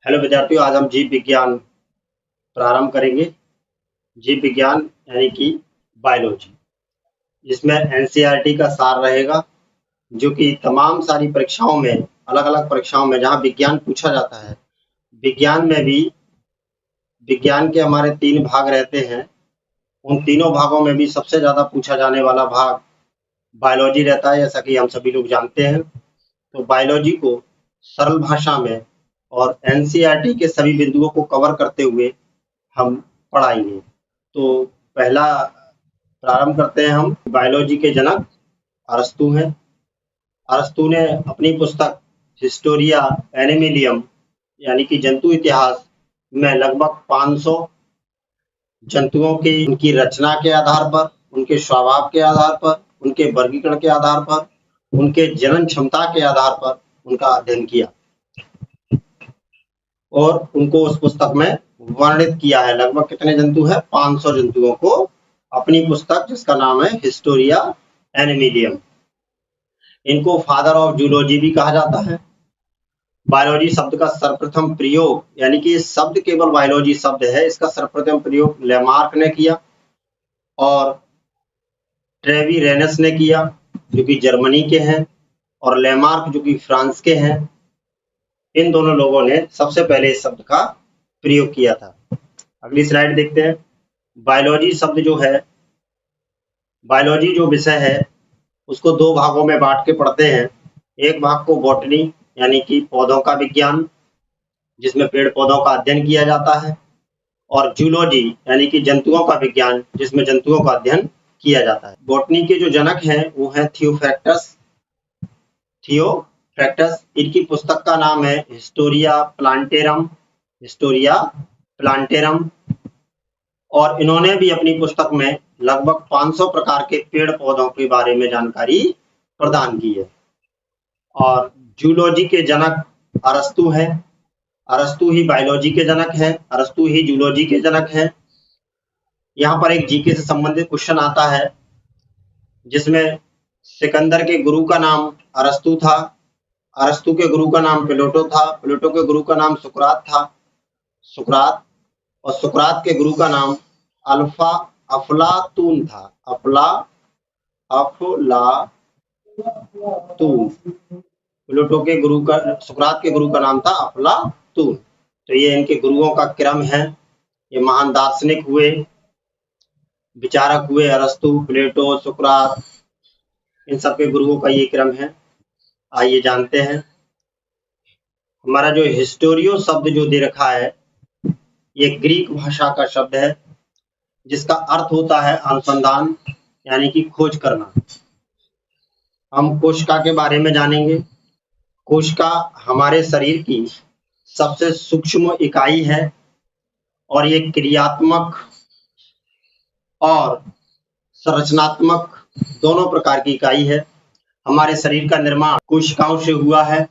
Hello विद्यार्थियों, आज हम जीव विज्ञान प्रारंभ करेंगे। जीव विज्ञान यानी कि बायोलॉजी, जिसमें एनसीईआरटी का सार रहेगा, जो कि तमाम सारी परीक्षाओं में, अलग-अलग परीक्षाओं में जहाँ विज्ञान पूछा जाता है, विज्ञान में भी विज्ञान के हमारे 3 भाग रहते हैं। उन तीनों भागों में भी सबसे ज़्यादा पूछा जाने वाला भाग बायोलॉजी रहता है, जैसा कि हम सभी लोग जानते हैं। तो बायोलॉजी को सरल भाषा में और एनसीईआरटी के सभी बिंदुओं को कवर करते हुए हम पढ़ाएंगे। तो पहला प्रारंभ करते हैं हम। बायोलॉजी के जनक अरस्तु हैं। अरस्तु ने अपनी पुस्तक हिस्टोरिया एनिमिलियम यानी कि जंतु इतिहास में लगभग 500 जंतुओं की उनकी रचना के आधार पर, उनके स्वभाव के आधार पर, उनके वर्गीकरण के आधार पर, उनके जनन क्षमता के आधार पर उनका अध्ययन किया और उनको उस पुस्तक में वर्णित किया है। लगभग कितने जंतु हैं? 500 जंतुओं को अपनी पुस्तक, जिसका नाम है हिस्टोरिया एनिमिलियम। इनको फादर ऑफ जूलॉजी भी कहा जाता है। बायोलॉजी शब्द का सर्वप्रथम प्रयोग, यानी कि शब्द केवल बायोलॉजी शब्द है, इसका सर्वप्रथम प्रयोग लेमार्क ने किया और ट्रेवी रेनस ने किया, जो कि जर्मनी के हैं, और लेमार्क जो कि फ्रांस के हैं। इन दोनों लोगों ने सबसे पहले इस शब्द का प्रयोग किया था। अगली स्लाइड देखते हैं। बायोलॉजी शब्द जो है, बायोलॉजी जो विषय है, उसको 2 भागों में बांट के पढ़ते हैं। एक भाग को बॉटनी यानी कि पौधों का विज्ञान, जिसमें पेड़ पौधों का अध्ययन किया जाता है, और जूलॉजी यानी कि जंतुओं का विज्ञान, जिसमें जंतुओं का अध्ययन किया जाता है। बॉटनी के जो जनक हैं वो हैं थियोफ्रैक्टस। इनकी पुस्तक का नाम है हिस्टोरिया प्लांटेरम, और इन्होंने भी अपनी पुस्तक में लगभग 500 प्रकार के पेड़ पौधों के बारे में जानकारी प्रदान की है। और जूलॉजी के जनक अरस्तु है। अरस्तु ही बायोलॉजी के जनक है, अरस्तु ही जूलॉजी के जनक है। यहाँ पर एक जीके से संबंधित क्वेश्चन आता है, जिसमें सिकंदर के गुरु का नाम अरस्तु था, अरस्तु के गुरु का नाम प्लेटो था, प्लेटो के गुरु का नाम सुकरात था, और सुकरात के गुरु का नाम अफलातून था। अफलातून। प्लेटो के गुरु का, सुकरात के गुरु का नाम था अफलातून। तो ये इनके गुरुओं का क्रम है। ये महान दार्शनिक हुए, विचारक हुए, अरस्तु, प्लेटो, सुकरात, इन सबके गुरुओं का ये क्रम है। आइए जानते हैं। हमारा जो हिस्टोरियो शब्द जो दे रखा है, ये ग्रीक भाषा का शब्द है, जिसका अर्थ होता है अनुसंधान यानी कि खोज करना। हम कोशिका के बारे में जानेंगे। कोशिका हमारे शरीर की सबसे सूक्ष्म इकाई है और ये क्रियात्मक और संरचनात्मक दोनों प्रकार की इकाई है। हमारे शरीर का निर्माण कोशिकाओं से हुआ है।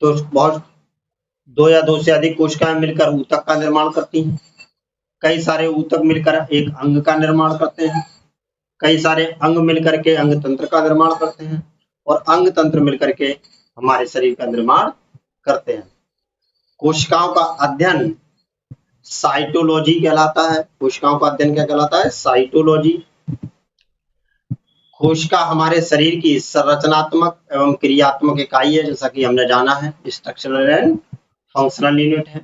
तो बहुत 2 या 2 से अधिक कोशिकाएं मिलकर ऊतक का निर्माण करती हैं। कई सारे ऊतक मिलकर एक अंग का निर्माण करते हैं। कई सारे अंग मिलकर के अंग तंत्र का निर्माण करते हैं, और अंग तंत्र मिलकर के हमारे शरीर का निर्माण करते हैं। कोशिकाओं का अध्ययन साइटोलॉजी कहलाता है। कोशिकाओं का अध्ययन क्या कहलाता है? साइटोलॉजी। कोशिका हमारे शरीर की संरचनात्मक एवं क्रियात्मक इकाई है, जैसा कि हमने जाना है, स्ट्रक्चरल एंड फंक्शनल यूनिट है।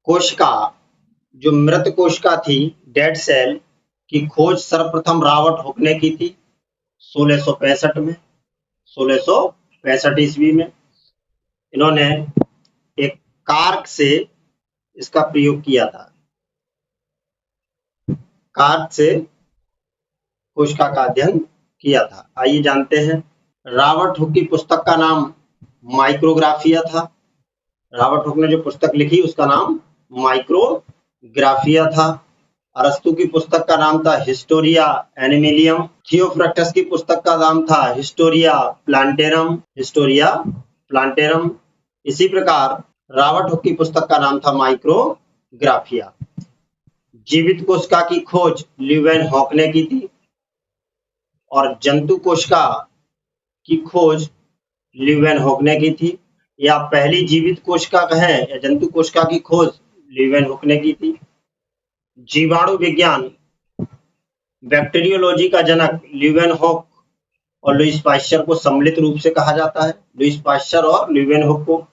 कोशिका, जो मृत कोशिका थी, डेड सेल की खोज सर्वप्रथम रॉबर्ट हुक ने की थी 1665 में, 1665 ईस्वी में। इन्होंने एक कार्क से इसका प्रयोग किया था। कार्क से कोशिका का अध्ययन किया था। आइए जानते हैं। रॉबर्ट हुक की पुस्तक का नाम माइक्रोग्राफिया था। रॉबर्ट हुक ने जो पुस्तक लिखी उसका नाम माइक्रोग्राफिया था। अरस्तु की पुस्तक का नाम था हिस्टोरिया एनिमिलियम। थियोफ्रैक्टस की पुस्तक का नाम था हिस्टोरिया प्लांटेरम। इसी प्रकार रॉबर्ट हुक की पुस्तक का नाम था माइक्रोग्राफिया। जीवित कोशिका की खोज ल्यूवेनहॉक ने की थी, और जंतु कोशिका की खोज ल्यूवेनहॉक ने की थी। या पहली जीवित कोशिका है या जंतु कोशिका की खोज लीवेनहुक ने की थी। जीवाणु विज्ञान बैक्टीरियोलॉजी का जनक लीवेनहुक और लुईस पाश्चर को सम्मिलित रूप से कहा जाता है। लुईस पाश्चर और लीवेनहुक को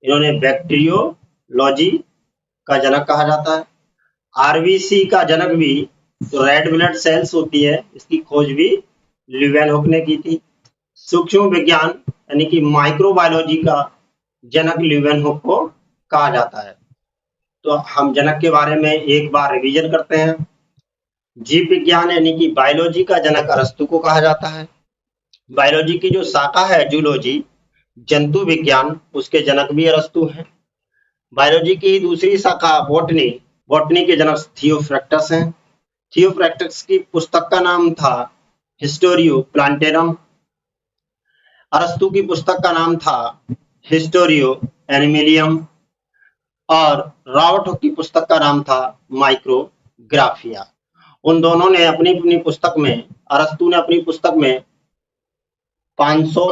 इन्होंने बैक्टीरियोलॉजी का जनक कहा जाता है। आरबीसी का जनक भी जो रेड ब्लड सेल्स होती है, इसकी खोज भी लीवेनहुक ने की थी। सूक्ष्म विज्ञान यानी कि माइक्रोबायोलॉजी का जनक लीवेनहुक को कहा जाता है। तो हम जनक के बारे में एक बार रिवीजन करते हैं। जीव विज्ञान यानी कि बायोलॉजी का जनक अरस्तु को कहा जाता है। बायोलॉजी की जो शाखा है जूलॉजी, जंतु विज्ञान, उसके जनक भी अरस्तु हैं। बायोलॉजी की दूसरी शाखा बॉटनी, बॉटनी के जनक थियोफ्रैक्टस हैं। थियोफ्रैक्टस की पुस्तक का नाम था हिस्टोरियो प्लांटेरम। अरस्तु की पुस्तक का नाम था हिस्टोरियो एनिमिलियम और रॉबर्ट हुक की पुस्तक का नाम था माइक्रोग्राफिया। उन दोनों ने अपनी अपनी पुस्तक में, अरस्तु ने अपनी पुस्तक में 500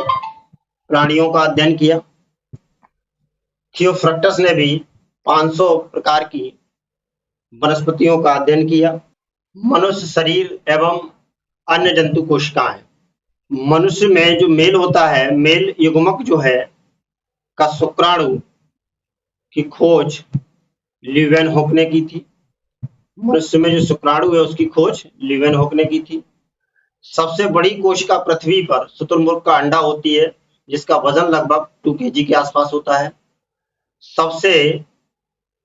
प्राणियों का अध्ययन किया। थियोफ्रैक्टस ने भी 500 प्रकार की वनस्पतियों का अध्ययन किया। मनुष्य शरीर एवं अन्य जंतु कोशिकाएं। मनुष्य में जो मेल होता है, मेल युग्मक जो है का शुक्राणु की खोज लीवेनहुक ने की थी। मनुष्य में जो शुक्राणु है उसकी खोज लीवेनहुक ने की थी। सबसे बड़ी कोशिका पृथ्वी पर शुतुरमुर्ग का अंडा होती है, जिसका वजन लगभग 2 kg के आसपास होता है। सबसे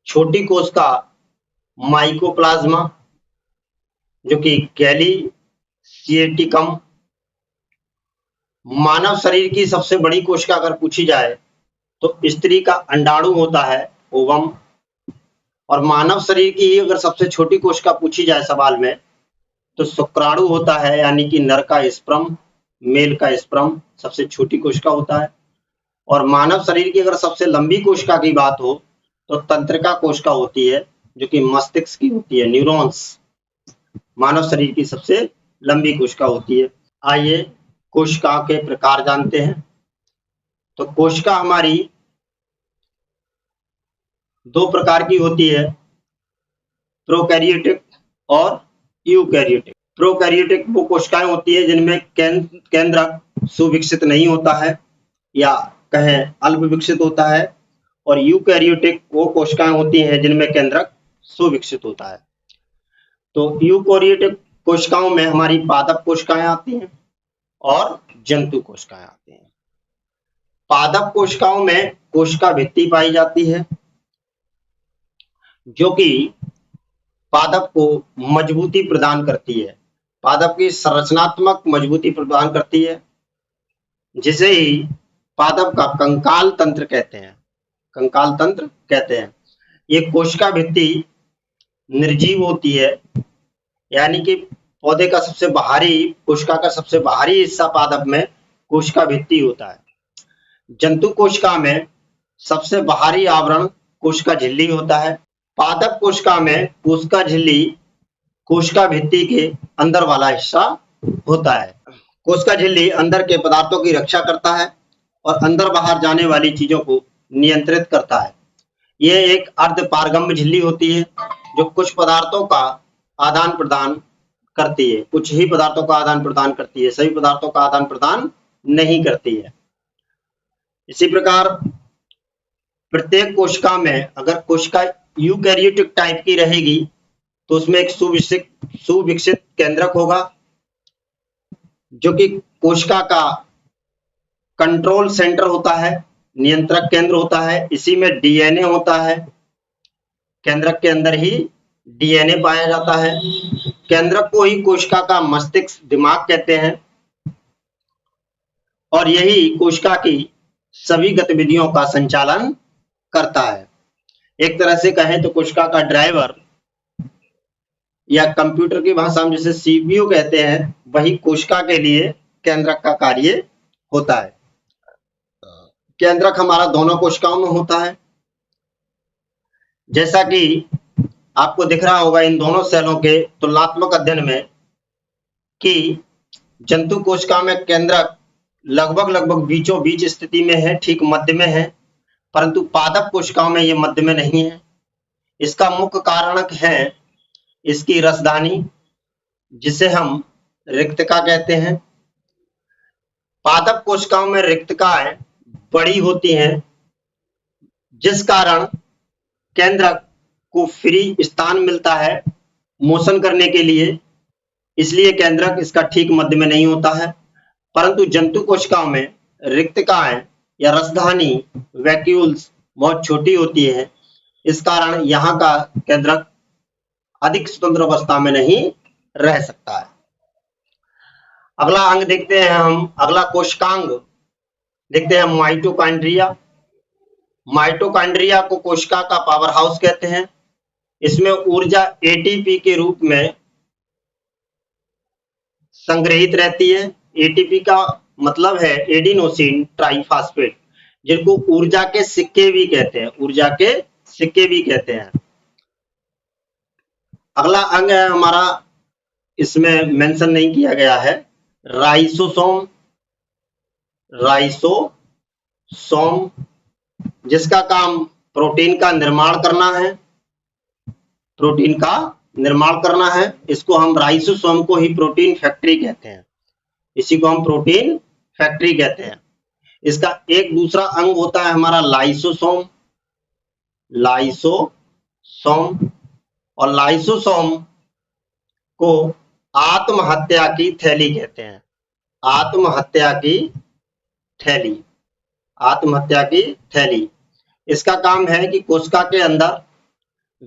छोटी कोशिका माइकोप्लाज्मा, जो कि गैलीसिएटिकम। मानव शरीर की सबसे बड़ी कोशिका अगर पूछी जाए तो स्त्री का अंडाणु होता है, ओवम। और मानव शरीर की अगर सबसे छोटी कोशिका पूछी जाए सवाल में तो शुक्राणु होता है, यानी कि नर का स्पर्म, मेल का स्पर्म सबसे छोटी कोशिका होता है। और मानव शरीर की अगर सबसे लंबी कोशिका की बात हो तो तंत्रिका कोशिका होती है, जो कि मस्तिष्क की होती है, न्यूरॉन्स मानव शरीर की सबसे लंबी कोशिका होती है। आइए कोशिका के प्रकार जानते हैं। तो कोशिका हमारी 2 प्रकार की होती है, प्रोकैरियोटिक और यूकैरियोटिक। प्रोकैरियोटिक वो कोशिकाएं होती है जिनमें केंद्रक सुविकसित नहीं होता है या कहें अल्प विकसित होता है, और यूकैरियोटिक वो कोशिकाएं होती हैं जिनमें केंद्रक सुविकसित होता है। तो यूकैरियोटिक कोशिकाओं में हमारी पादप कोशिकाएं आती हैं और जंतु कोशिकाएं आती हैं। पादप कोशिकाओं में कोशिका भित्ति पाई जाती है, जो कि पादप को मजबूती प्रदान करती है, पादप की संरचनात्मक मजबूती प्रदान करती है, जिसे ही पादप का कंकाल तंत्र कहते हैं। कंकाल तंत्र कहते हैं। ये कोशिका भित्ति निर्जीव होती है, यानी कि पौधे का सबसे बाहरी, कोशिका का सबसे बाहरी हिस्सा पादप में कोशिका भित्ति होता है। जंतु कोशिका में सबसे बाहरी आवरण कोशिका झिल्ली होता है। पादप कोशिका में कोशिका झिल्ली कोशिका भित्ति के अंदर वाला हिस्सा होता है। कोशिका झिल्ली अंदर के पदार्थों की रक्षा करता है और अंदर बाहर जाने वाली चीजों को नियंत्रित करता है। यह एक अर्धपारगम्य झिल्ली होती है जो कुछ पदार्थों का आदान प्रदान करती है, कुछ ही पदार्थों का आदान प्रदान करती है, सभी पदार्थों का आदान प्रदान नहीं करती है। इसी प्रकार प्रत्येक कोशिका में, अगर कोशिका यूकैरियोटिक टाइप की रहेगी तो उसमें एक सुविकसित केंद्रक होगा, जो कि कोशिका का कंट्रोल सेंटर होता है, नियंत्रक केंद्र होता है। इसी में डीएनए होता है, केंद्रक के अंदर ही डीएनए पाया जाता है। केंद्रक को ही कोशिका का मस्तिष्क, दिमाग कहते हैं, और यही कोशिका की सभी गतिविधियों का संचालन करता है। एक तरह से कहें तो कोशिका का ड्राइवर, या कंप्यूटर की भाषा में जिसे सीपीयू कहते हैं, वही कोशिका के लिए केंद्रक का कार्य होता है। केंद्रक हमारा दोनों कोशिकाओं में होता है, जैसा कि आपको दिख रहा होगा इन दोनों सेलों के तुलनात्मक अध्ययन में कि जंतु कोशिका में केंद्रक लगभग बीचों बीच स्थिति में है, ठीक मध्य में है, परंतु पादप कोशिकाओं में ये मध्य में नहीं है। इसका मुख्य कारण है इसकी रसधानी, जिसे हम रिक्तका कहते हैं। पादप कोशिकाओं में रिक्तकाएं बड़ी होती हैं, जिस कारण केंद्रक को फ्री स्थान मिलता है मोशन करने के लिए, इसलिए केंद्रक इसका ठीक मध्य में नहीं होता है। परंतु जंतु कोशिकाओं में रिक्तकाएं या रसधानी वैक्यूल्स बहुत छोटी होती है, इस कारण यहाँ का केंद्रक अधिक स्वतंत्र अवस्था में नहीं रह सकता है। अगला अंग देखते हैं हम, अगला कोशिकांग देखते हैं माइटोकॉन्ड्रिया। माइटोकॉन्ड्रिया को कोशिका का पावर हाउस कहते हैं। इसमें ऊर्जा एटीपी के रूप में संग्रहित रहती है। एटीपी का मतलब है एडिनोसिन ट्राइफॉस्फेट, जिनको ऊर्जा के सिक्के भी कहते हैं, ऊर्जा के सिक्के भी कहते हैं। अगला अंग है हमारा, इसमें मेंशन नहीं किया गया है, राइसोसोम। राइसोसोम जिसका काम प्रोटीन का निर्माण करना है, प्रोटीन का निर्माण करना है। इसको हम राइसोसोम को ही प्रोटीन फैक्ट्री कहते हैं, इसी को हम प्रोटीन फैक्ट्री कहते हैं। इसका एक दूसरा अंग होता है हमारा लाइसोसोम। लाइसोसोम, और लाइसोसोम को आत्महत्या की थैली कहते हैं। आत्महत्या की थैली, आत्महत्या की थैली। इसका काम है कि कोशिका के अंदर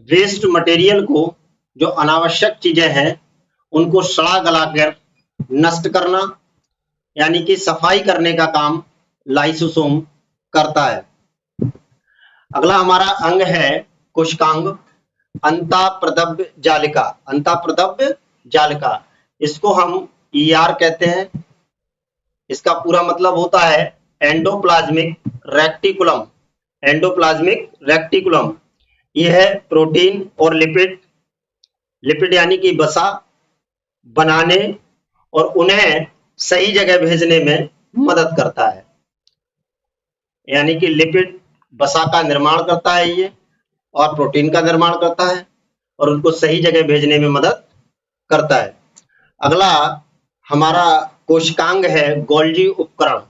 वेस्ट मटेरियल को, जो अनावश्यक चीजें हैं, उनको सड़ा गलाकर नष्ट करना, यानी कि सफाई करने का काम लाइसोसोम करता है। अगला हमारा अंग है कोशिकांग अंतःप्रदव्य जालिका। अंतःप्रदव्य जालिका, इसको हम ईआर कहते हैं। इसका पूरा मतलब होता है एंडोप्लाज्मिक रेक्टिकुलम। एंडोप्लाज्मिक रेक्टिकुलम यह है प्रोटीन और लिपिड, लिपिड यानी कि वसा बनाने और उन्हें सही जगह भेजने में मदद करता है। यानी कि लिपिड वसा का निर्माण करता है ये, और प्रोटीन का निर्माण करता है, और उनको सही जगह भेजने में मदद करता है। अगला हमारा कोशिकांग है गोल्जी उपकरण।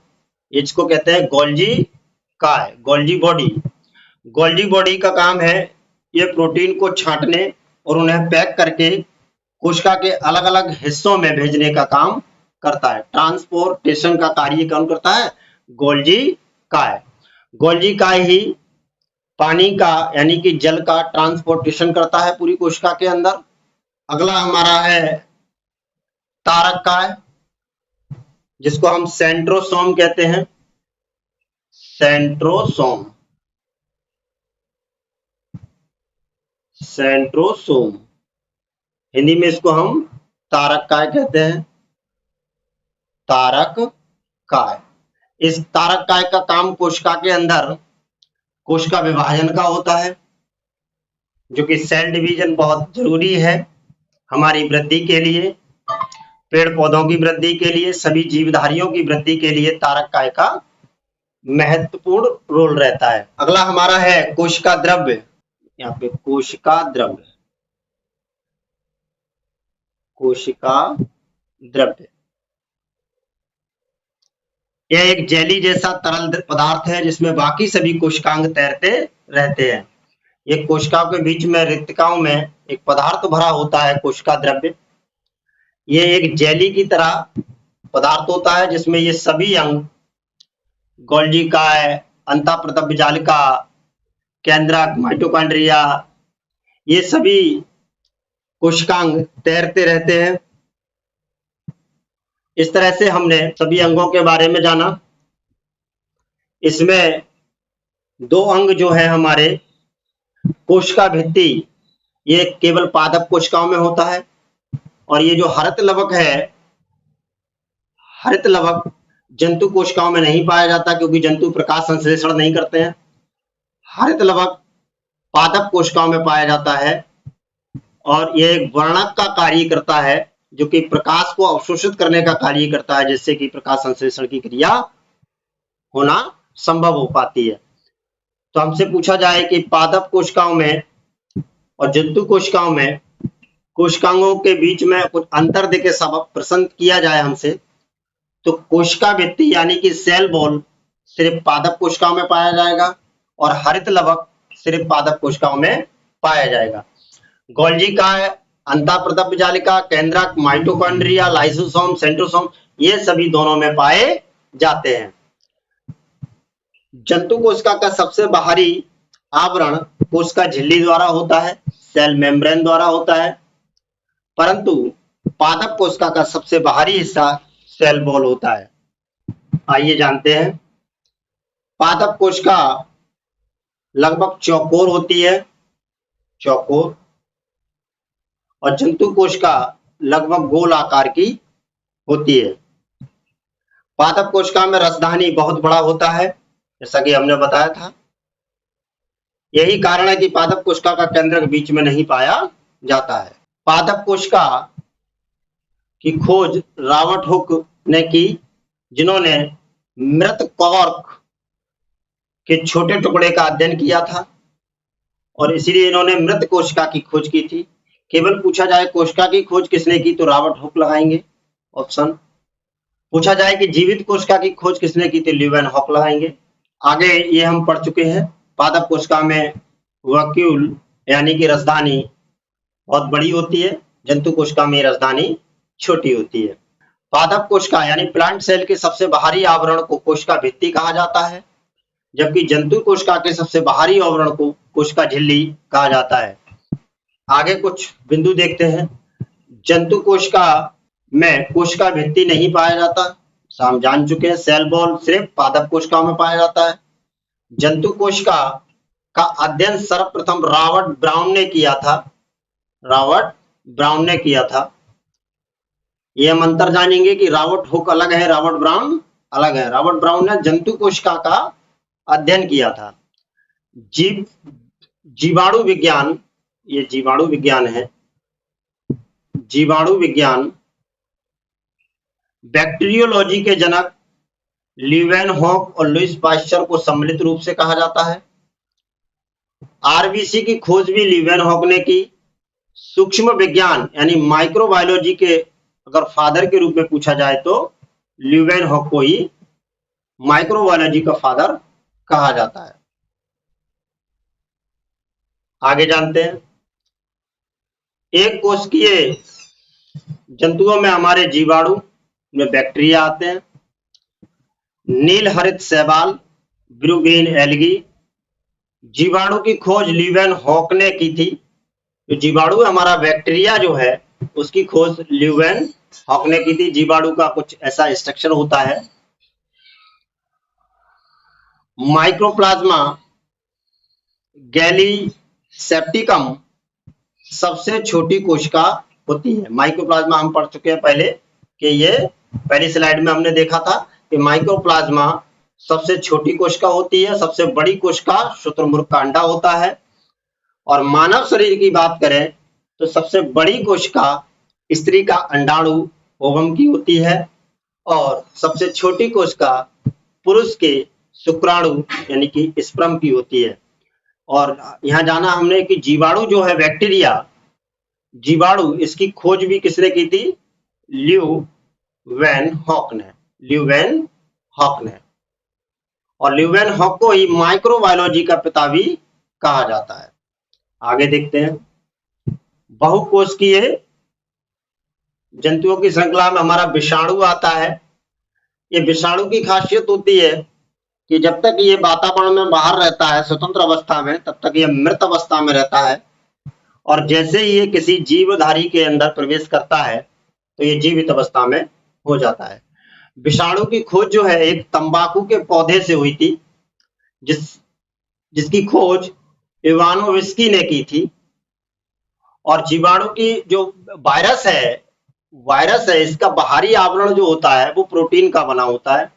इसको कहते हैं गोल्जी काय, गोल्जी बॉडी। गोल्जी बॉडी का काम है ये प्रोटीन को छांटने और उन्हें पैक करके कोशिका के अलग अलग हिस्सों में भेजने का काम करता है। ट्रांसपोर्टेशन का कार्य कौन करता है? गोल्जी काय। गोल्जी काय ही पानी का यानी कि जल का ट्रांसपोर्टेशन करता है पूरी कोशिका के अंदर। अगला हमारा है तारक काय, जिसको हम सेंट्रोसोम कहते हैं। सेंट्रोसोम, सेंट्रोसोम, हिंदी में इसको हम तारक काय कहते हैं। तारक काय, इस तारक काय का काम कोशिका के अंदर कोशिका विभाजन का होता है, जो कि सेल डिवीजन बहुत जरूरी है हमारी वृद्धि के लिए, पेड़ पौधों की वृद्धि के लिए, सभी जीवधारियों की वृद्धि के लिए तारक काय का महत्वपूर्ण रोल रहता है। अगला हमारा है कोशिका द्रव्य। यहाँ पे कोशिका द्रव्य, कोशिका द्रव्य, यह एक जेली जैसा तरल पदार्थ है जिसमें बाकी सभी कोशिकांग तैरते रहते हैं। ये कोशिकाओं के बीच में रिक्तकाओं में एक पदार्थ भरा होता है कोशिका द्रव्य। ये एक जेली की तरह पदार्थ होता है जिसमें ये सभी अंग, गोल्जी काय, अंतःप्रदव्य जालिका, केंद्रक, माइटोकॉन्ड्रिया, ये सभी कोशिकांग तैरते रहते हैं। इस तरह से हमने सभी अंगों के बारे में जाना। इसमें दो अंग जो है हमारे, कोशिका भित्ति, ये केवल पादप कोशिकाओं में होता है, और ये जो हरित लवक है, हरित लवक जंतु कोशिकाओं में नहीं पाया जाता क्योंकि जंतु प्रकाश संश्लेषण नहीं करते हैं। हरित लवक पादप कोशिकाओं में पाया जाता है और यह एक वर्णक का कार्य करता है जो कि प्रकाश को अवशोषित करने का कार्य करता है, जिससे कि प्रकाश संश्लेषण की क्रिया होना संभव हो पाती है। तो हमसे पूछा जाए कि पादप कोशिकाओं में और जंतु कोशिकाओं में कोशिकाओं के बीच में कुछ अंतर देके सब प्रश्न किया जाए हमसे, तो कोशिका भित्ति यानी कि सेल वॉल सिर्फ पादप कोशिकाओं में पाया जाएगा और हरित लवक सिर्फ पादप कोशिकाओं में पाया जाएगा। गोल्जी का है अंतःप्रदप जालिका, केंद्रक, माइटोकॉन्ड्रिया, लाइसोसोम, सेंट्रोसोम, ये सभी दोनों में पाए जाते हैं। जंतु कोशिका का सबसे बाहरी आवरण कोशिका झिल्ली द्वारा होता है, सेल मेम्ब्रेन द्वारा होता है, परंतु पादप कोशिका का सबसे बाहरी हिस्सा सेल वॉल होता है। आइए जानते हैं। पादप कोशिका लगभग चौकोर होती है, चौकोर, और जंतु कोशिका लगभग गोल आकार की होती है। पादप कोशिका में रसधानी बहुत बड़ा होता है, जैसा कि हमने बताया था। यही कारण है कि पादप कोशिका का केंद्रक बीच में नहीं पाया जाता है। पादप कोशिका की खोज रॉबर्ट हुक ने की, जिन्होंने मृत कॉर्क के छोटे टुकड़े का अध्ययन किया था और इसलिए इन्होंने मृत कोशिका की खोज की थी। केवल पूछा जाए कोशिका की खोज किसने की तो रॉबर्ट हुक लगाएंगे ऑप्शन। पूछा जाए कि जीवित कोशिका की खोज किसने की तो लीeuwenhoek लगाएंगे। आगे ये हम पढ़ चुके हैं। पादप कोशिका में वैक्यूल यानी कि रसधानी बहुत बड़ी होती है, जंतु कोशिका में रसधानी छोटी होती है। पादप कोशिका यानी प्लांट सेल के सबसे बाहरी आवरण को कोशिका भित्ति कहा जाता है, जबकि जंतु कोशिका के सबसे बाहरी आवरण को कोशिका झिल्ली कहा जाता है। आगे कुछ बिंदु देखते हैं। जंतु कोशिका में कोशिका भित्ति नहीं पाया जाता, हम जान चुके हैं। सेल वॉल सिर्फ पादप कोशिकाओं में पाया जाता है। जंतु कोशिका का अध्ययन सर्वप्रथम रॉबर्ट ब्राउन ने किया था, रॉबर्ट ब्राउन ने किया था। ये हम अंतर जानेंगे कि रॉबर्ट हुक अलग है, रॉबर्ट ब्राउन अलग है। रॉबर्ट ब्राउन ने जंतु कोशिका का अध्ययन किया था। जीवाणु विज्ञान, ये जीवाणु विज्ञान है। जीवाणु विज्ञान बैक्टीरियोलॉजी के जनक लीeuwenhoek और लुईस पाश्चर को सम्मिलित रूप से कहा जाता है। आरबीसी की खोज भी लीeuwenhoek ने की। सूक्ष्म विज्ञान यानी माइक्रोबायोलॉजी के अगर फादर के रूप में पूछा जाए तो लीeuwenhoek को ही माइक्रोबायोलॉजी का फादर कहा जाता है। आगे जानते हैं। एक कोशिकीय जंतुओं में हमारे जीवाणु में बैक्टीरिया आते हैं। नील हरित शैवाल, ब्लू ग्रीन एल्गी। जीवाणु की खोज लीeuwenhoek ने की थी। तो जीवाणु हमारा बैक्टीरिया जो है उसकी खोज लीeuwenhoek ने की थी। जीवाणु का कुछ ऐसा स्ट्रक्चर होता है। माइक्रोप्लाज्मा गैलीसेप्टिकम सबसे छोटी कोशिका होती है। माइक्रोप्लाज्मा हम पढ़ चुके हैं पहले कि ये पहली स्लाइड में हमने देखा था कि माइक्रोप्लाज्मा सबसे छोटी कोशिका होती है। सबसे बड़ी कोशिका शुतुरमुर्ग का अंडा होता है। और मानव शरीर की बात करें तो सबसे बड़ी कोशिका स्त्री का अंडाणु ओवम की होती है और सबसे छोटी कोशिका पुरुष के शुक्राणु यानी कि स्पर्म की होती है। और यहाँ जाना हमने कि जीवाणु जो है बैक्टीरिया, जीवाणु इसकी खोज भी किसने की थी? लीeuwenhoek ने, लीeuwenhoek ने। और लीeuwenhoek को ही माइक्रोबायोलॉजी का पिता भी कहा जाता है। आगे देखते हैं। बहुकोशिकीय जंतुओं की श्रृंखला में हमारा विषाणु आता है। ये विषाणु की खासियत होती है कि जब तक ये वातावरण में बाहर रहता है स्वतंत्र अवस्था में, तब तक ये मृत अवस्था में रहता है और जैसे ही ये किसी जीवधारी के अंदर प्रवेश करता है तो ये जीवित अवस्था में हो जाता है। विषाणु की खोज जो है एक तंबाकू के पौधे से हुई थी, जिसकी खोज इवानोविस्की ने की थी। और जीवाणु की जो वायरस है इसका बाहरी आवरण जो होता है वो प्रोटीन का बना होता है।